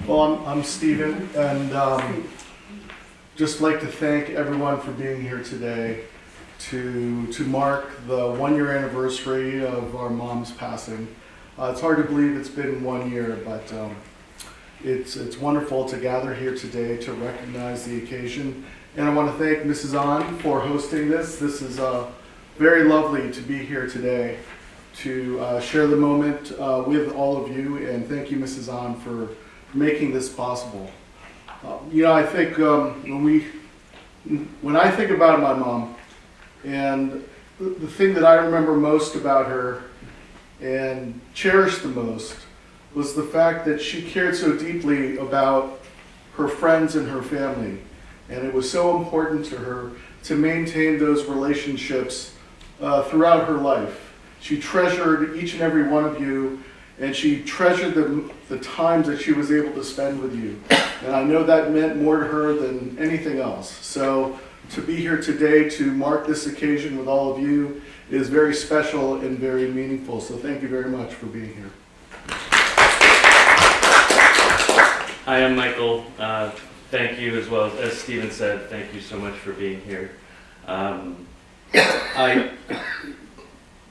Well, I'm Stephen, and just like to thank everyone for being here today to mark the 1-year anniversary of our mom's passing. It's hard to believe it's been 1 year, but it's wonderful to gather here today to recognize the occasion. And I want to thank Mrs. An for hosting this. This is very lovely to be here today to share the moment with all of you, and thank you, Mrs. An, for making this possible. I think when I think about my mom, and the thing that I remember most about her and cherished the most was the fact that she cared so deeply about her friends and her family. And it was so important to her to maintain those relationships throughout her life. She treasured each and every one of you, and she treasured the times that she was able to spend with you. And I know that meant more to her than anything else. So to be here today to mark this occasion with all of you is very special and very meaningful. So thank you very much for being here. Hi, I'm Michael. Thank you, as well as Stephen said, thank you so much for being here.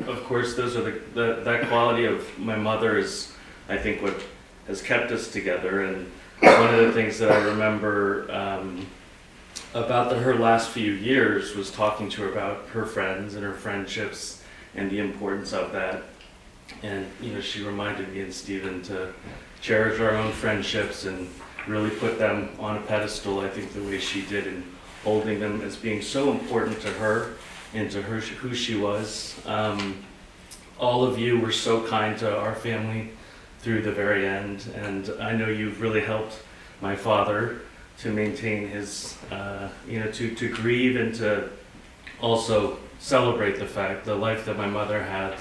Of course, those are that quality of my mother is, I think, what has kept us together. And one of the things that I remember about her last few years was talking to her about her friends and her friendships and the importance of that. And she reminded me and Stephen to cherish our own friendships and really put them on a pedestal, I think, the way she did, and holding them as being so important to her and to her who she was. All of you were so kind to our family through the very end, and I know you've really helped my father to maintain his, to grieve and to also celebrate the life that my mother had,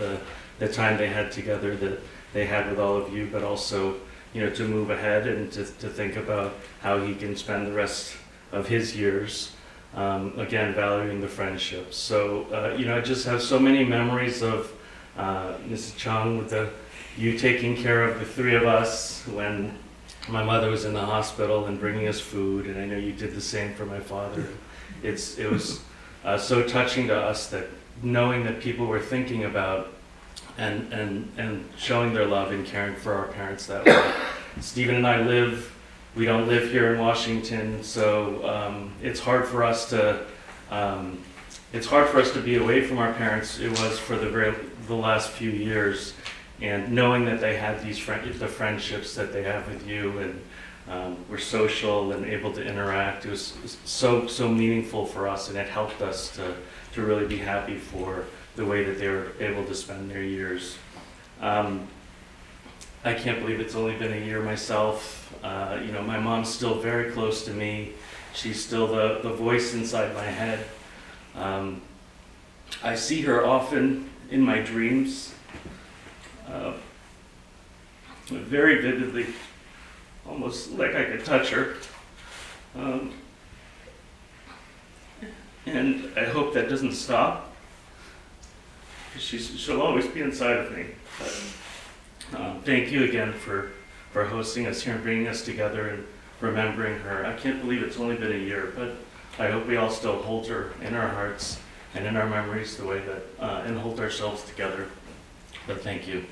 the time they had together that they had with all of you, but also to move ahead and to think about how he can spend the rest of his years, again, valuing the friendships. So, I just have so many memories of Mrs. Chung with you taking care of the three of us when my mother was in the hospital and bringing us food, and I know you did the same for my father. It was so touching to us that knowing that people were thinking about and showing their love and caring for our parents that way. Stephen and I we don't live here in Washington, so it's hard for us to be away from our parents. It was for the last few years, and knowing that they had the friendships that they have with you, and were social and able to interact, it was so meaningful for us, and it helped us to really be happy for the way that they were able to spend their years. I can't believe it's only been a year myself. My mom's still very close to me. She's still the voice inside my head. I see her often in my dreams, very vividly, almost like I could touch her. And I hope that doesn't stop. She'll always be inside of me. But, thank you again for hosting us here and bringing us together and remembering her. I can't believe it's only been a year, but I hope we all still hold her in our hearts and in our memories the way that, and hold ourselves together. But thank you.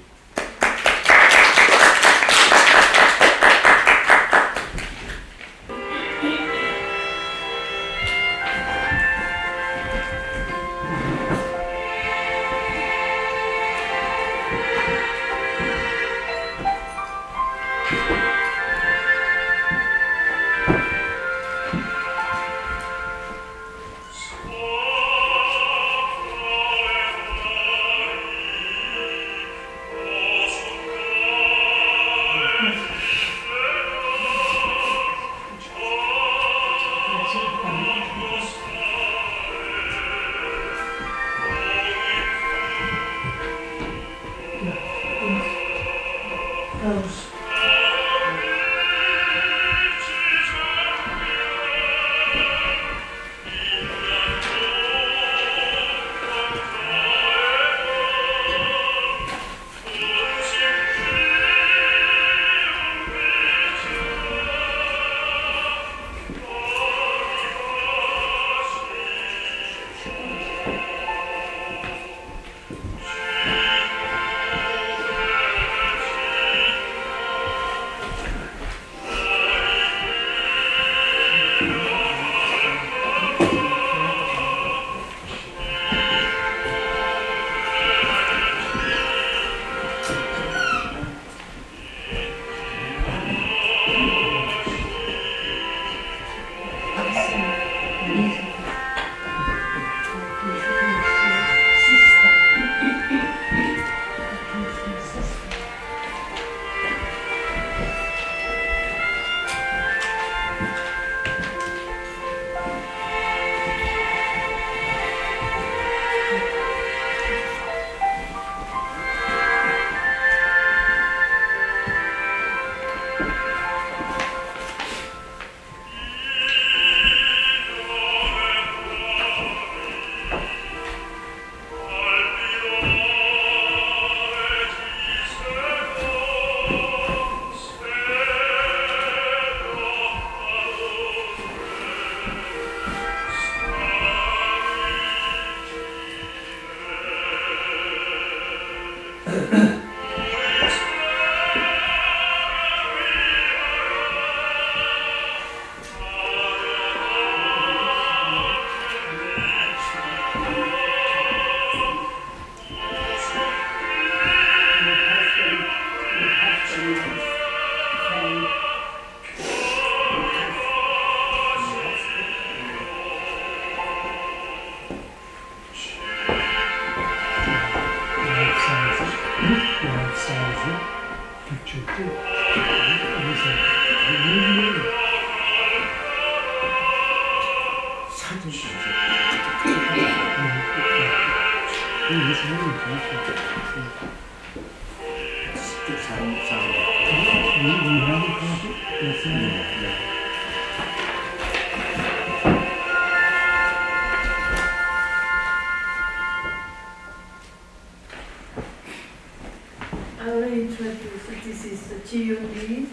I will introduce, this is the G.U.D.,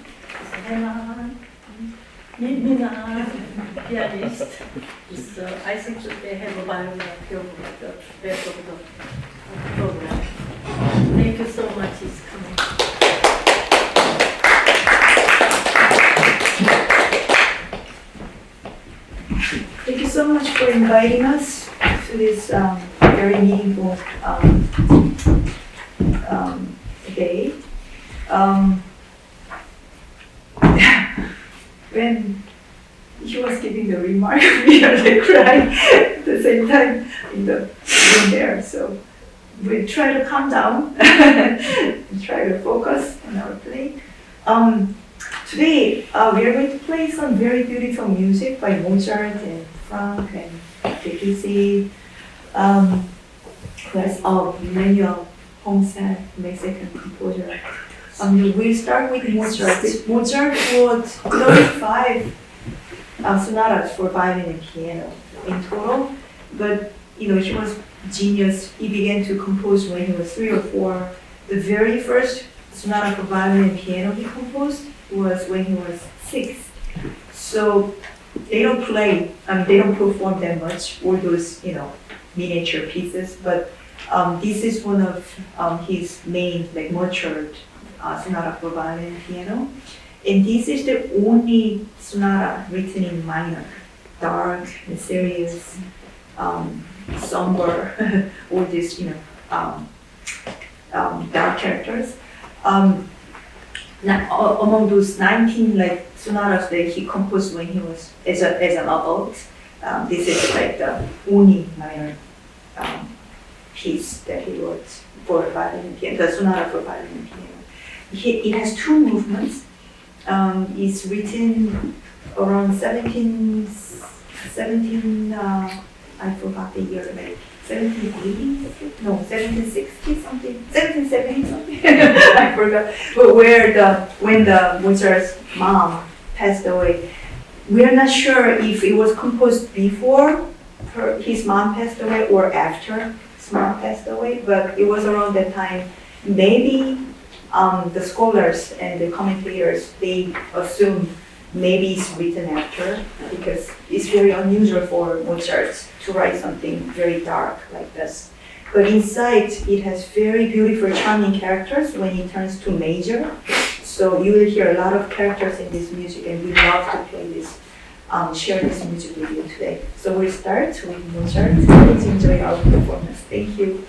Minna, pianist. I think that they have a violin film at the rest of the program. Thank you so much, it's coming. Thank you so much for inviting us to this very meaningful day. When he was giving the remark, we are like crying at the same time in the room there. So we try to calm down and try to focus on our playing. Today, we are going to play some very beautiful music by Mozart and Frank and Debussy. Plus, Manuel Ponce, Mexican composer. We start with Mozart. Mozart wrote 35 sonatas for violin and piano in total, but he was genius. He began to compose when he was 3 or 4. The very first sonata for violin and piano he composed was when he was 6. So they don't play, they don't perform that much, all those, miniature pieces, but this is one of his main, like Mozart sonata for violin and piano. And this is the only sonata written in minor, dark, mysterious, somber, all these, dark characters. Among those 19 sonatas that he composed when he was as an adult, this is the only minor piece that he wrote for violin and piano, the sonata for violin and piano. It has 2 movements. It's written around 17, I forgot the year, 1780, no, 1760 something, 1770 something, I forgot. But when Mozart's mom passed away, we are not sure if it was composed before his mom passed away or after his mom passed away, but it was around that time. Maybe the scholars and the commentators, they assume maybe it's written after, because it's very unusual for Mozart to write something very dark like this. But inside, it has very beautiful, charming characters when it turns to major. So you will hear a lot of characters in this music, and we love to play this, share this music with you today. So we'll start with Mozart. Please enjoy our performance. Thank you.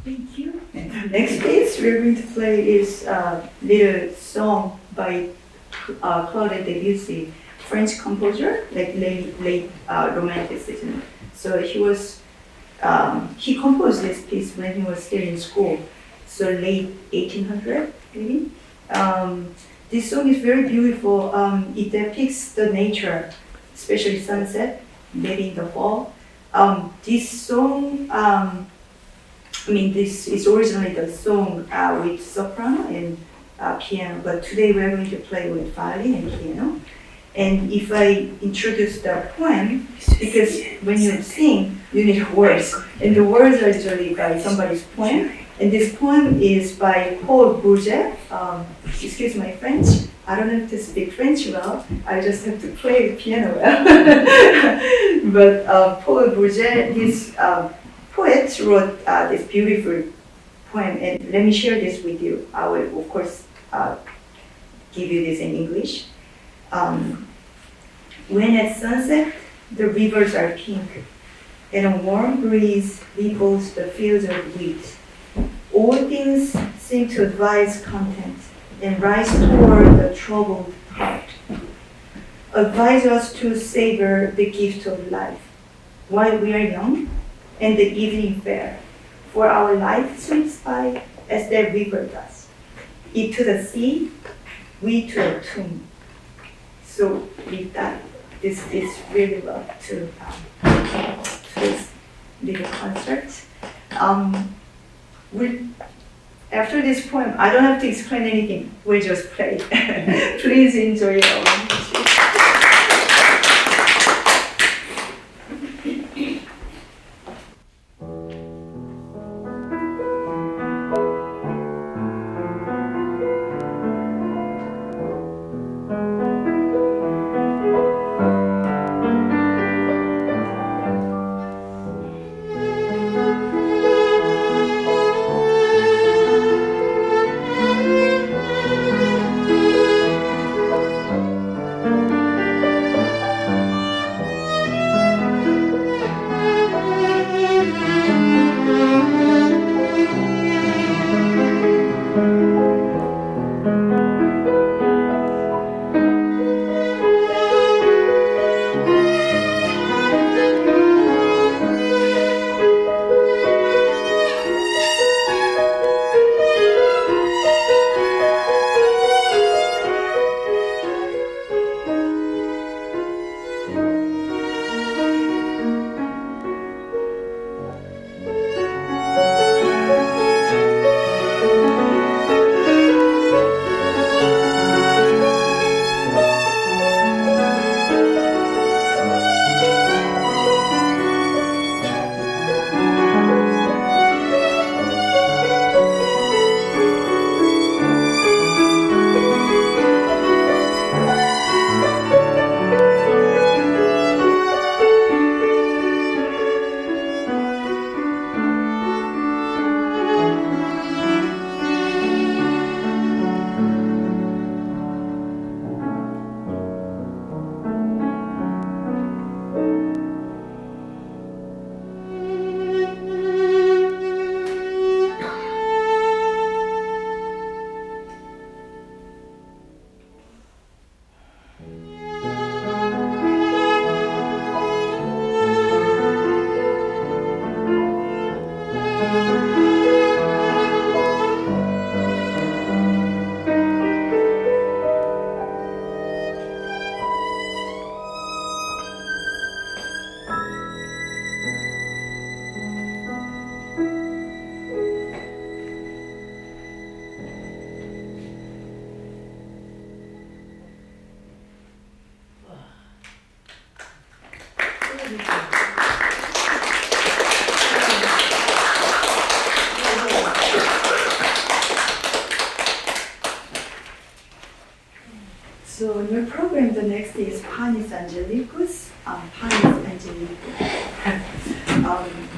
Thank you. And the next piece we're going to play is a little song by Claude Debussy, French composer, like late Romanticism. So he composed this piece when he was still in school, so late 1800 maybe. This song is very beautiful. It depicts the nature, especially sunset, maybe in the fall. This song, this is originally the song with soprano and piano, but today we're going to play with violin and piano. And if I introduce the poem, because when you sing, you need words, and the words are usually by somebody's poem. And this poem is by Paul Bourget. Excuse my French. I don't have to speak French well. I just have to play the piano well. But Paul Bourget, this poet, wrote this beautiful poem. And let me share this with you. I will, of course, give you this in English. When at sunset, the rivers are pink, and a warm breeze ripples the fields of wheat. All things seem to advise content and rise toward the troubled heart. Advise us to savor the gift of life while we are young and the evening fair, for our life sweeps by as that river does. It to the sea, we to the tomb. So with that, this is really well to this little concert. After this poem, I don't have to explain anything. We just play. Please enjoy our music. So in your program, the next is Panis Anelicus. Panis Anelicus.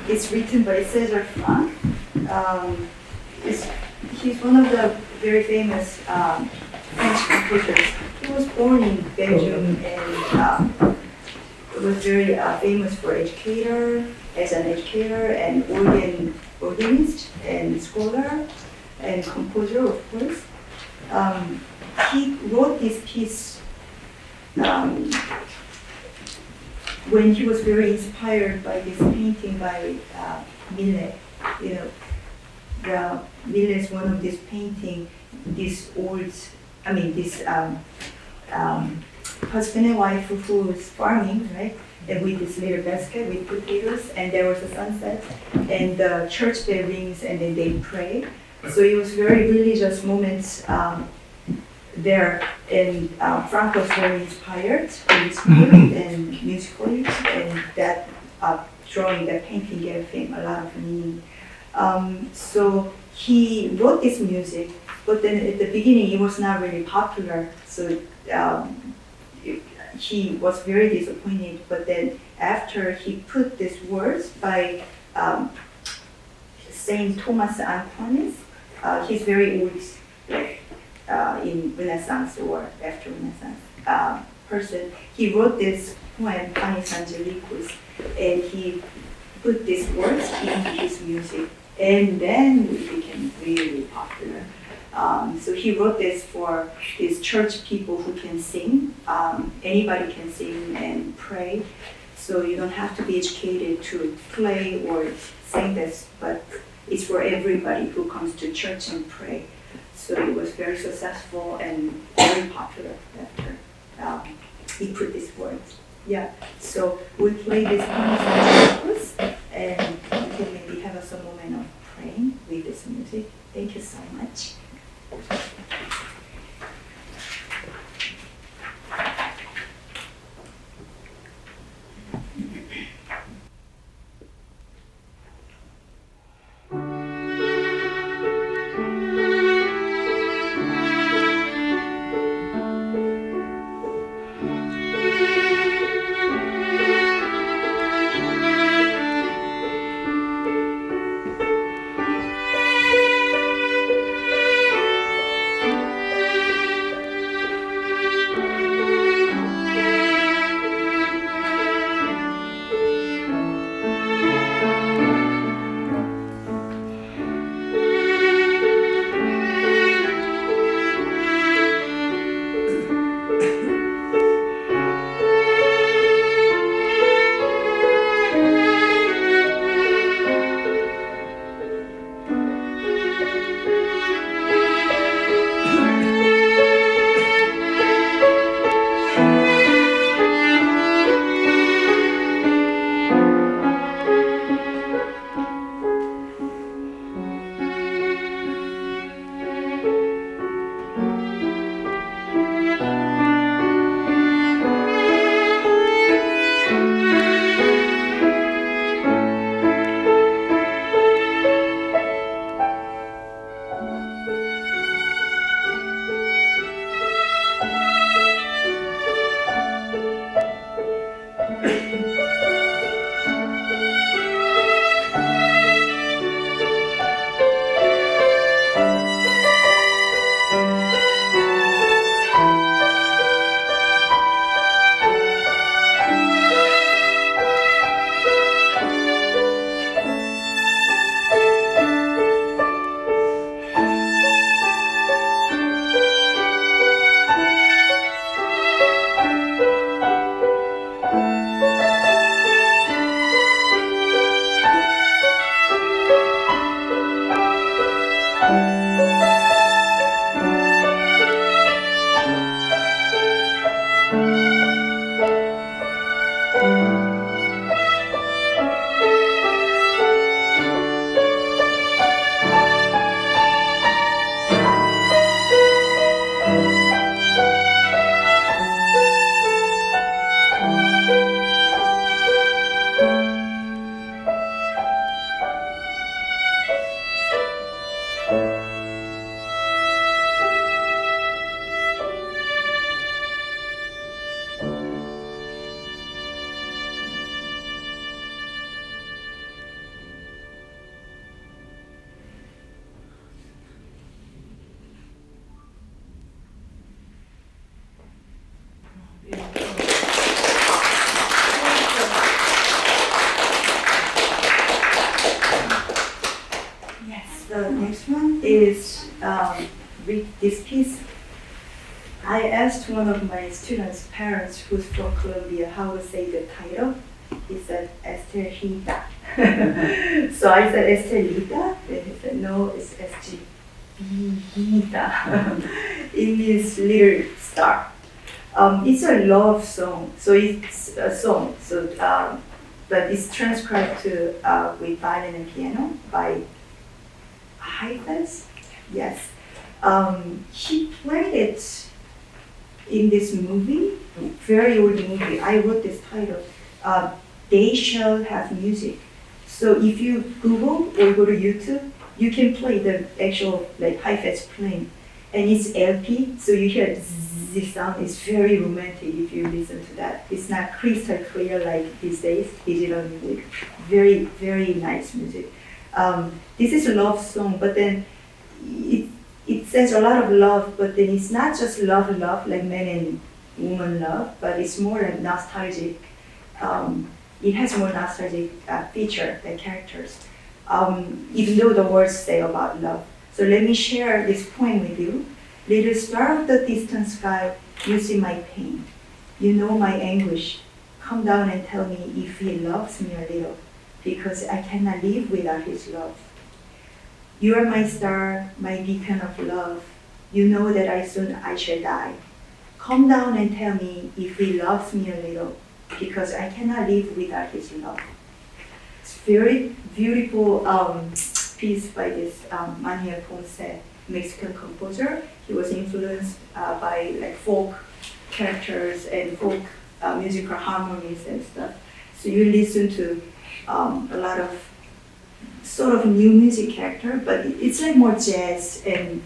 It's written by Cesar. He's one of the very famous French composers. He was born in Belgium and was very famous for educator, as an educator and organist and scholar and composer, of course. He wrote this piece when he was very inspired by this painting by Minna. You know, Minna is one of this painting, this husband and wife who was farming, right? And with this little basket with potatoes, and there was a sunset, and the church bell rings, and then they pray. So it was very religious moments there, and Frank was very inspired in his mood and musically, and that drawing, that painting gave him a lot of meaning. So he wrote this music, but then at the beginning it was not really popular. So he was very disappointed. But then after he put these words by Saint Thomas Aquinas, he's very old, like in Renaissance or after Renaissance person. He wrote this poem, Panis Angelicus, and he put these words into his music, and then it became really popular. So he wrote this for these church people who can sing. Anybody can sing and pray. So you don't have to be educated to play or sing this, but it's for everybody who comes to church and pray. So it was very successful and very popular after he put these words. Yeah, so we'll play this Panis and we can maybe have some moment of praying with this music. Thank you so much. next one is this piece. I asked one of my students' parents who's from Colombia how to say the title. He said Estrellita. So I said Estrellita, and he said no, it's Estrellita. It means little star. It's a love song, so it's a song. So, but it's transcribed to with violin and piano by Heifetz. Yes, he played it in this movie, very old movie. I wrote this title. They shall have music. So if you Google or go to YouTube, you can play the actual like Heifetz playing, and it's LP, so you hear this sound. It's very romantic if you listen to that. It's not crystal clear like these days, digital music. Very, very nice music. This is a love song, but then it says a lot of love, but then it's not just love like man and woman love, but it's more like nostalgic. It has more nostalgic feature than characters, even though the words say about love. So let me share this poem with you. Little star of the distant sky, you see my pain. You know my anguish. Come down and tell me if he loves me a little, because I cannot live without his love. You are my star, my beacon of love. You know that I shall die. Come down and tell me if he loves me a little, because I cannot live without his love. It's very beautiful piece by this Manuel Ponce, Mexican composer. He was influenced by like folk characters and folk musical harmonies and stuff. So you listen to a lot of sort of new music character, but it's like more jazz and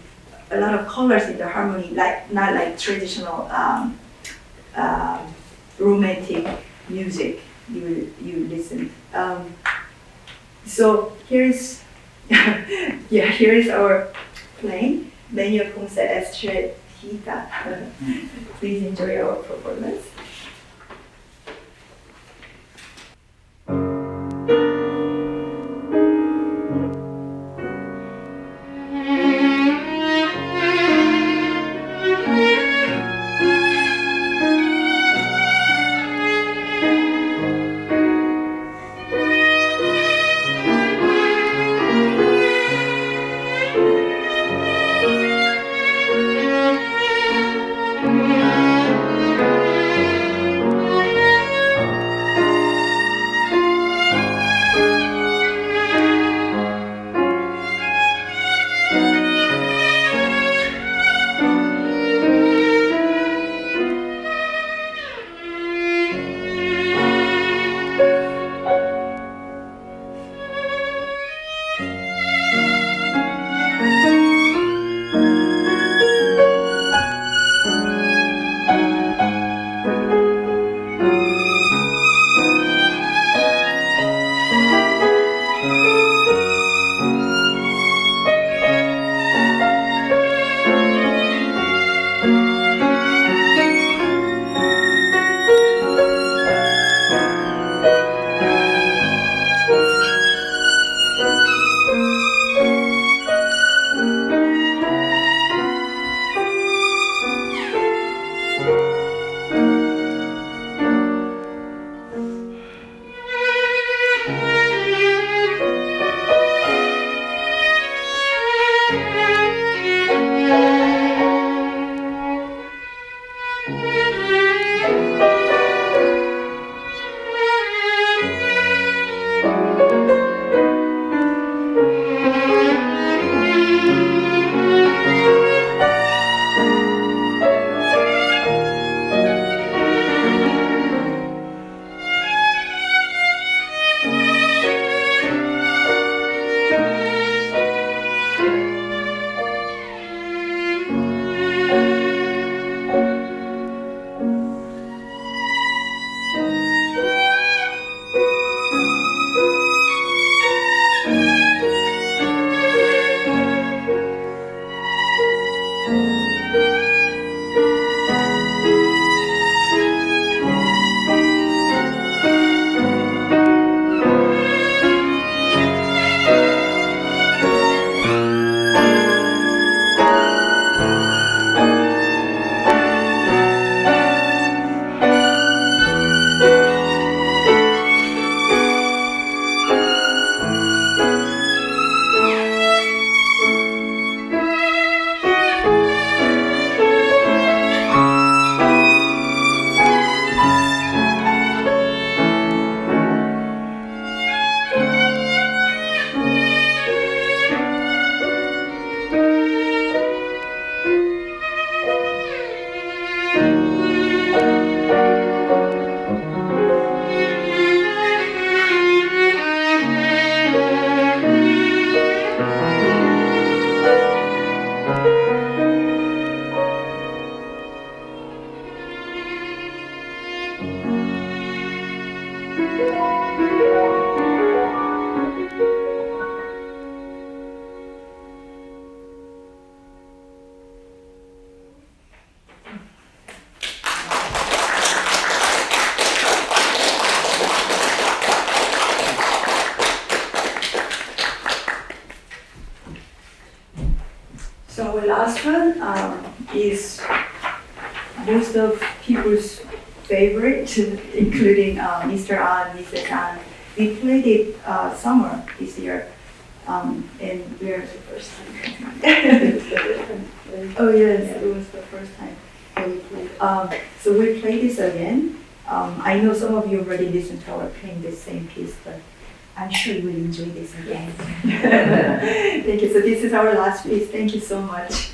a lot of colors in the harmony, like not like traditional romantic music you listen. So here's here is our playing Manuel Ponce Estrellita. Please enjoy our performance. our last one is most of people's favorite, including Mr. An, Mrs. An. We played it summer this year, and where's the first time? Oh yes, it was the first time. So we play this again. I know some of you already listened to our playing the same piece, but I'm sure you will enjoy this again. Thank you. So this is our last piece. Thank you so much.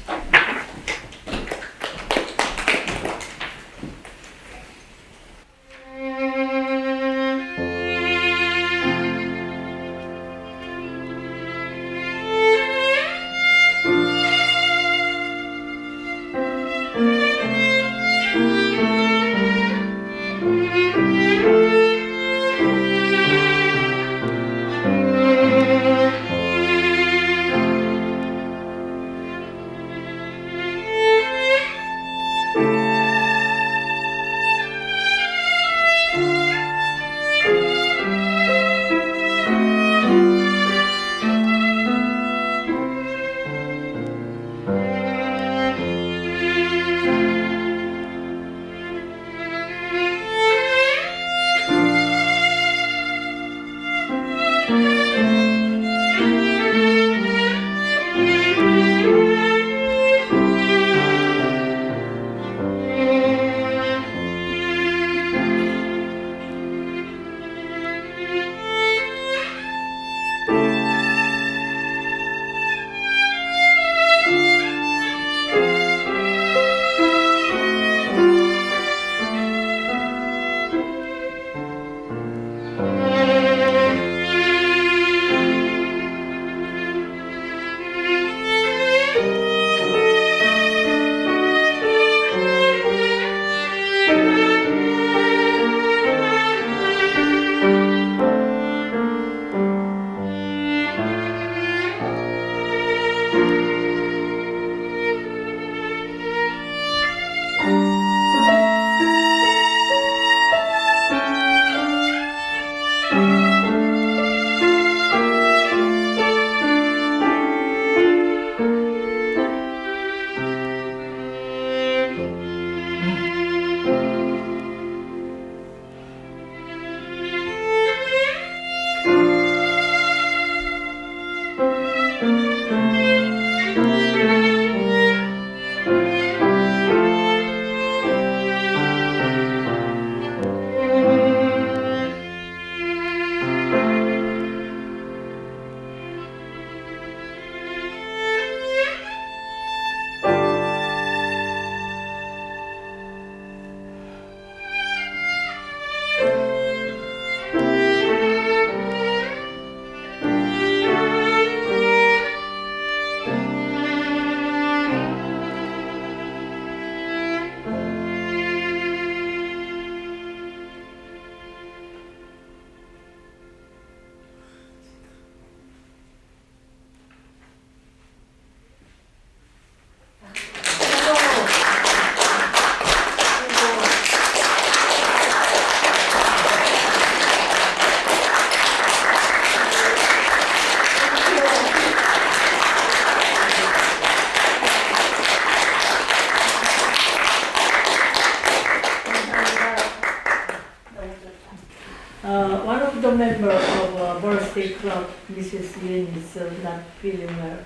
One of the members of birthday club, Mrs. Yin, is not feeling well,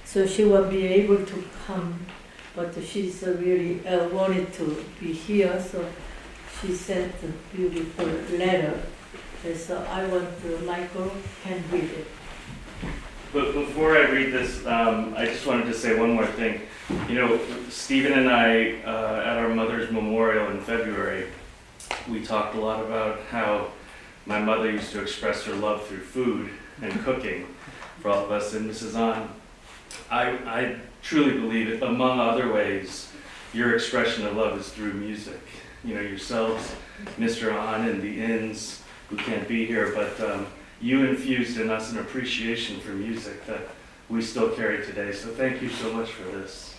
so she won't be able to come. But she's really wanted to be here, so she sent a beautiful letter. So I want Michael can read it. But before I read this, I just wanted to say one more thing. You know, Stephen and I, at our mother's memorial in February, we talked a lot about how my mother used to express her love through food and cooking for all of us. And Mrs. An, I truly believe it, among other ways, your expression of love is through music. You know, yourselves, Mr. An and the Inns, who can't be here, but you infused in us an appreciation for music that we still carry today. So thank you so much for this.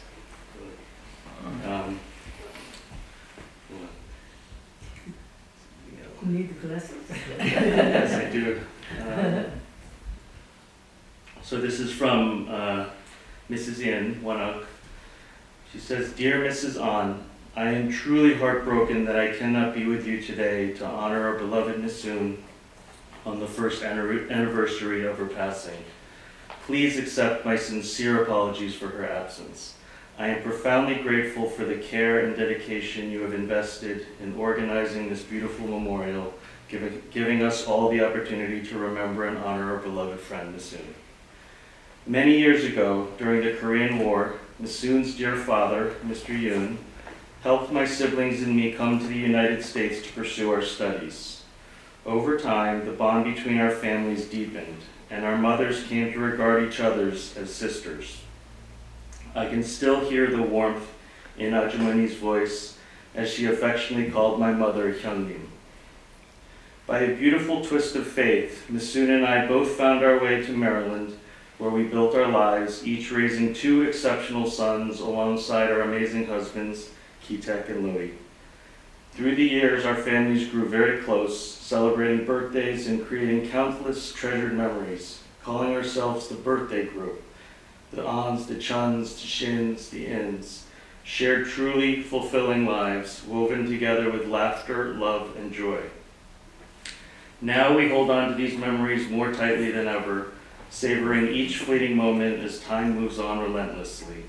You need glasses? Yes, I do. So this is from Mrs. Yin, Wanuk, She says, "Dear Mrs. An, I am truly heartbroken that I cannot be with you today to honor our beloved Misoon on the first anniversary of her passing. Please accept my sincere apologies for her absence. I am profoundly grateful for the care and dedication you have invested in organizing this beautiful memorial, giving us all the opportunity to remember and honor our beloved friend Misoon. Many years ago, during the Korean War, Misoon's dear father, Mr. Youn, helped my siblings and me come to the United States to pursue our studies. Over time, the bond between our families deepened, and our mothers came to regard each other as sisters. I can still hear the warmth in Ajumani's voice as she affectionately called my mother Hyungnim. By a beautiful twist of fate, Misoon and I both found our way to Maryland, where we built our lives, each raising two exceptional sons alongside our amazing husbands, Kitek and Louis. Through the years, our families grew very close, celebrating birthdays and creating countless treasured memories, calling ourselves the birthday group. The Ans, the Chuns, the Shins, the Ins, shared truly fulfilling lives, woven together with laughter, love, and joy. Now we hold on to these memories more tightly than ever, savoring each fleeting moment as time moves on relentlessly.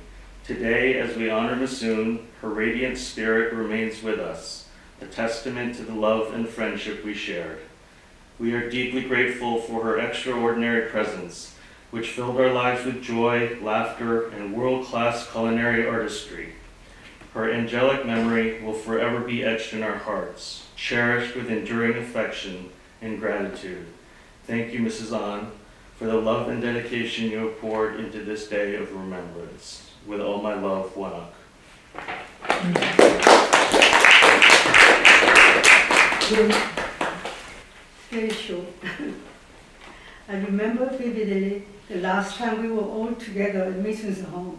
Today, as we honor Misoon, her radiant spirit remains with us, a testament to the love and friendship we shared. We are deeply grateful for her extraordinary presence, which filled our lives with joy, laughter, and world-class culinary artistry. Her angelic memory will forever be etched in our hearts, cherished with enduring affection and gratitude. Thank you, Mrs. An, for the love and dedication you have poured into this day of remembrance. With all my love, Wanak. Very short. I remember vividly the last time we were all together at Misoon's home,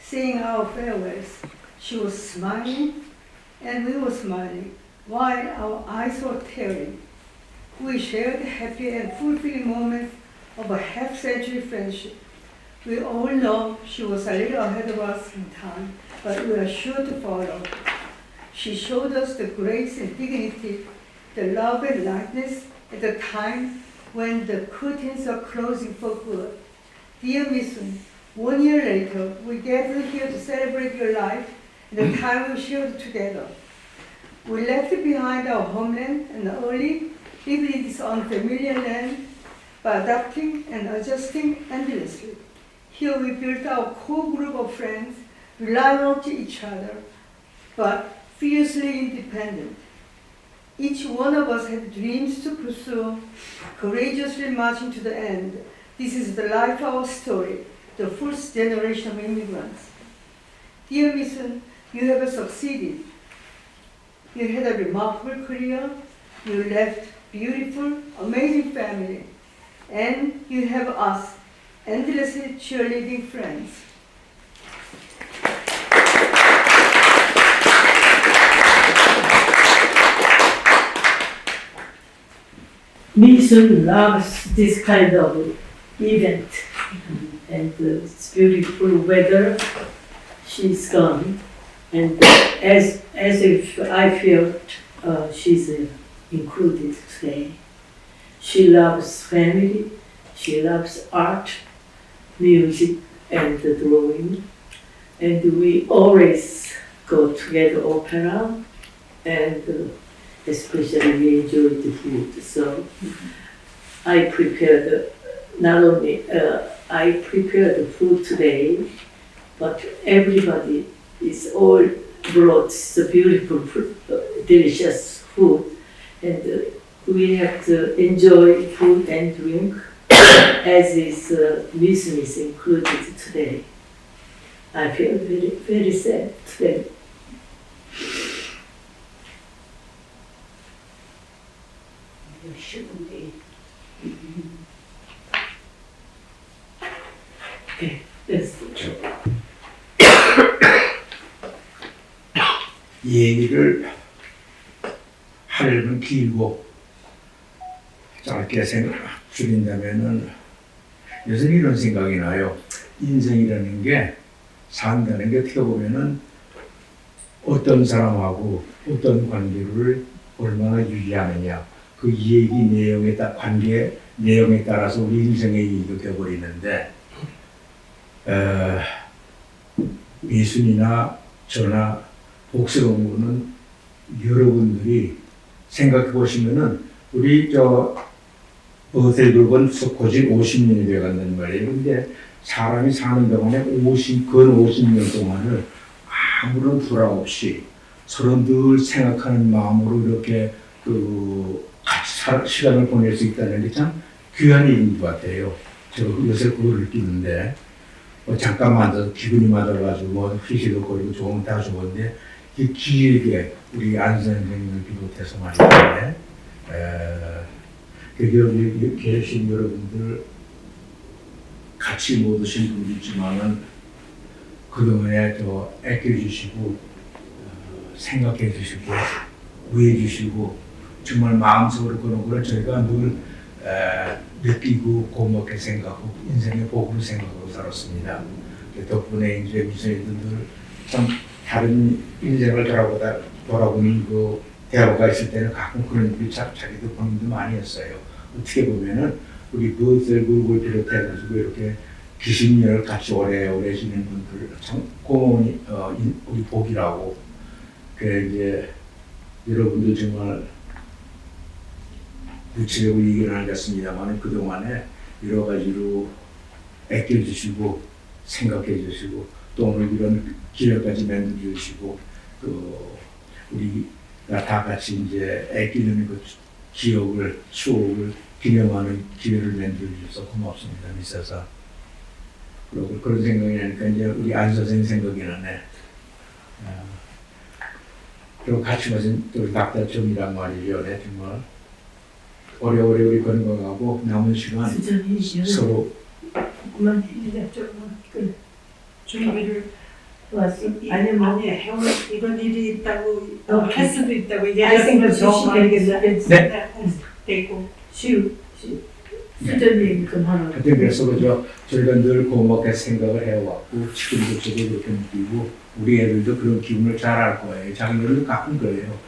saying our farewells. She was smiling, and we were smiling, while our eyes were tearing. We shared happy and fulfilling moments of a half-century friendship. We all know she was a little ahead of us in time, but we are sure to follow. She showed us the grace and dignity, the love and lightness at the time when the curtains are closing for good. Dear Misoon, 1 year later, we gathered here to celebrate your life and the time we shared together. We left behind our homeland and early lived in this unfamiliar land by adapting and adjusting endlessly. Here we built our core group of friends, reliable to each other, but fiercely independent. Each one of us had dreams to pursue, courageously marching to the end. This is the life of our story, the first generation of immigrants. Dear Misoon, you have succeeded. You had a remarkable career. You left beautiful, amazing family. And you have us, endlessly cheerleading friends. Misoon loves this kind of event, and it's beautiful weather. She's gone, and as if I felt she's included today. She loves family, she loves art, music, and drawing, and we always go together opera, and especially we enjoy the food. So I prepared not only I prepared the food today, but everybody is all brought the beautiful, delicious food, and we have to enjoy food and drink as is Misoon is included today. I feel very, very sad today. You shouldn't be. Okay, that's the joke. 얘기를 하려면 길고 짧게 줄인다면은 요즘 이런 생각이 나요. 인생이라는 게 산다는 게 어떻게 보면은 어떤 사람하고 어떤 관계를 얼마나 유지하느냐 그 얘기 내용에 따라 관계 내용에 따라서 우리 인생의 얘기가 되어버리는데 미순이나 저나 복스러운 여러분들이 생각해 보시면은 우리 어떻게 보면 고집 50년이 되어간다는 말이에요. 근데 사람이 사는 동안에 근 50년 동안을 아무런 불화 없이 서로 늘 생각하는 마음으로 이렇게 같이 시간을 보낼 수 있다는 게 참 귀한 일인 것 같아요. 저 요새 그걸 느끼는데 잠깐만 앉아서 기분이 맞아가지고 휴식을 거리고 좋으면 다 좋은데 길게 우리 안 선생님을 비롯해서 말이죠. 여기 계신 여러분들 같이 못 오신 분도 있지만은 그동안에 아껴주시고 생각해 주시고 위해 주시고 정말 마음속으로 그런 걸 저희가 늘 느끼고 고맙게 생각하고 인생의 복으로 생각하고 살았습니다. 덕분에 이제 미소님들 참 다른 인생을 돌아보는 그 대화가 있을 때는 가끔 그런 일이 자기도 고민도 많이 했어요. 어떻게 보면은 우리 그들을 비롯해가지고 이렇게 기신년을 같이 오래 지낸 분들 참 고마운 우리 복이라고. 그래 이제 여러분들 정말 구체적으로 얘기는 하겠습니다만 그동안에 여러 가지로 아껴주시고 생각해주시고 또 오늘 이런 기회까지 만들어주시고 우리가 다 같이 이제 아끼는 그 기억을 추억을 기념하는 기회를 만들어주셔서 고맙습니다. 미사사. 그리고 그런 생각이 나니까 이제 우리 안 선생님 생각이 나네. 그리고 같이 마신 우리 닥터점이란 말이죠. 네, 정말 오래오래 우리 건강하고 남은 시간 서로 그만 이제 좀 준비를 아니면 해올 이런 일이 있다고 오케이. 할 수도 있다고 I think 얘기하시면 that 더 she 많이 can 되고 수전님 좀 하나. 하여튼 그래서 저희가 늘 고맙게 생각을 해왔고 지금도 저도 그렇게 느끼고 우리 애들도 그런 기분을 잘 알 거예요. 자기들도 가끔 그래요.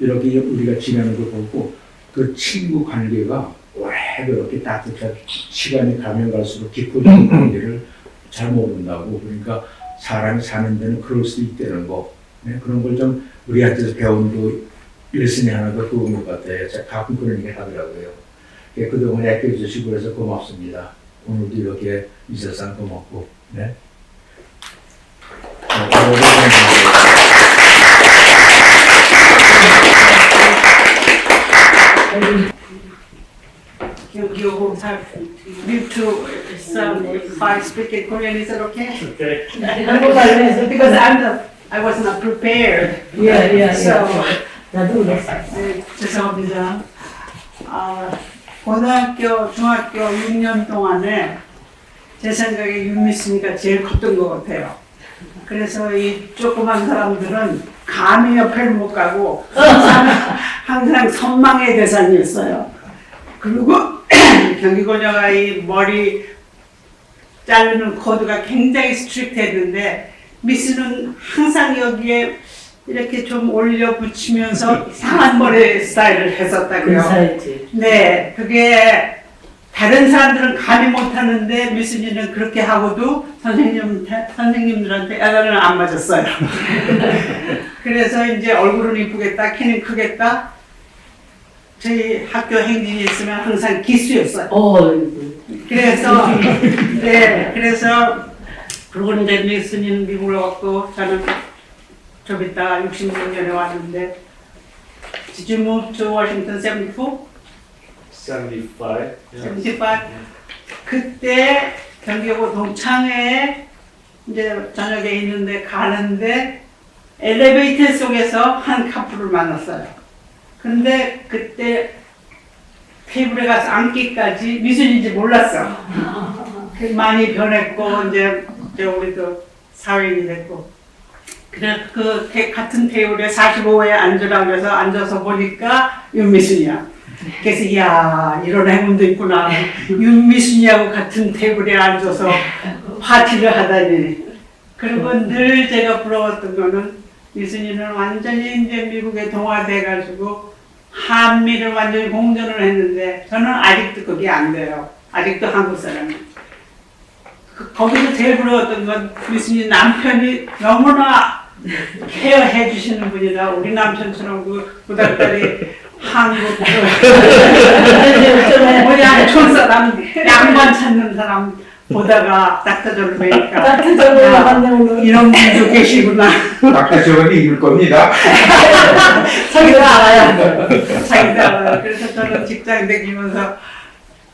이렇게 우리가 지내는 걸 보고 그 친구 관계가 오래 그렇게 따뜻한 시간이 가면 갈수록 깊어지는 관계를 잘 모른다고. 그러니까 사람이 사는 데는 그럴 수도 있다는 거. 네? 그런 걸 좀 우리한테서 배운 그 레슨이 하나가 그런 것 같아요. 제가 가끔 그런 얘기 하더라고요. 그동안 아껴주시고 그래서 고맙습니다. 오늘도 이렇게 이 세상 고맙고. 네? You two, if I speak in Korean, is it okay? Okay. Because I was not prepared. So, 나도 그랬어. 죄송합니다. 고등학교, 중학교 6년 동안에 제 생각에 윤미순이가 제일 컸던 것 같아요. 그래서 이 조그만 사람들은 감히 옆에를 못 가고 항상 선망의 대상이었어요. 그리고 경기고녀가 이 머리 자르는 코드가 굉장히 스트릭트했는데 미스는 항상 여기에 이렇게 좀 올려 붙이면서 이상한 머리 스타일을 했었다고요. 인사했지. 네, 그게 다른 사람들은 감히 못하는데 미순이는 그렇게 하고도 선생님들한테 애가는 안 맞았어요. 그래서 이제 얼굴은 이쁘겠다, 키는 크겠다. 저희 학교 행진이 있으면 항상 기수였어요. 그래서 네, 그래서 그러고 이제 미순이는 미국을 왔고 저는 좀 이따 66년에 왔는데 Did you move to Washington 74? 75. 75. 그때 경기고 동창회에 이제 저녁에 있는데 가는데 엘리베이터 속에서 한 커플을 만났어요. 근데 그때 테이블에 가서 앉기까지 미순인지 몰랐어. 많이 변했고 이제 우리도 사회인이 됐고. 그래 그 같은 테이블에 45호에 앉으라고 해서 앉아서 보니까 윤미순이야. 그래서 이야 이런 행운도 있구나. 윤미순이하고 같은 테이블에 앉아서 파티를 하다니. 그리고 늘 제가 부러웠던 거는 미순이는 완전히 이제 미국에 동화돼가지고 한미를 완전히 공존을 했는데 저는 아직도 그게 안 돼요. 아직도 한국 사람이. 거기서 제일 부러웠던 건 미순이 남편이 너무나 케어해 주시는 분이라 우리 남편처럼 그 구닥다리 한국 뭐냐 좋은 사람 양반 찾는 사람 보다가 닥터절을 보니까 닥터절을 만나는 이런 분도 계시구나. 닥터절이 읽을 겁니다. 자기도 알아요. 자기도 알아요. 그래서 저는 직장 다니면서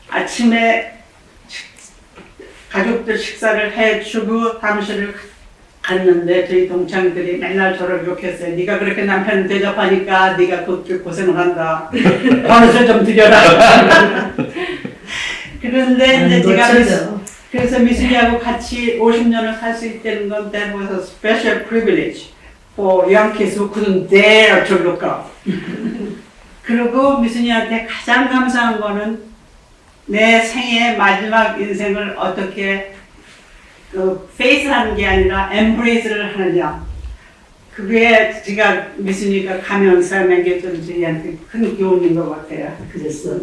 아침에 가족들 식사를 해주고 사무실을 갔는데 저희 동창들이 맨날 저를 욕했어요. 네가 그렇게 남편을 대접하니까 네가 그렇게 고생을 한다. 버릇을 좀 들여라. 그런데 이제 제가 그래서 미순이하고 같이 50년을 살 수 있다는 건 that was a special privilege for young kids who couldn't dare to look up. 그리고 미순이한테 가장 감사한 거는 내 생의 마지막 인생을 어떻게 페이스하는 게 아니라 embrace를 하느냐. 그게 제가 미순이가 가면서 먹여준 저희한테 큰 교훈인 것 같아요. 그랬어.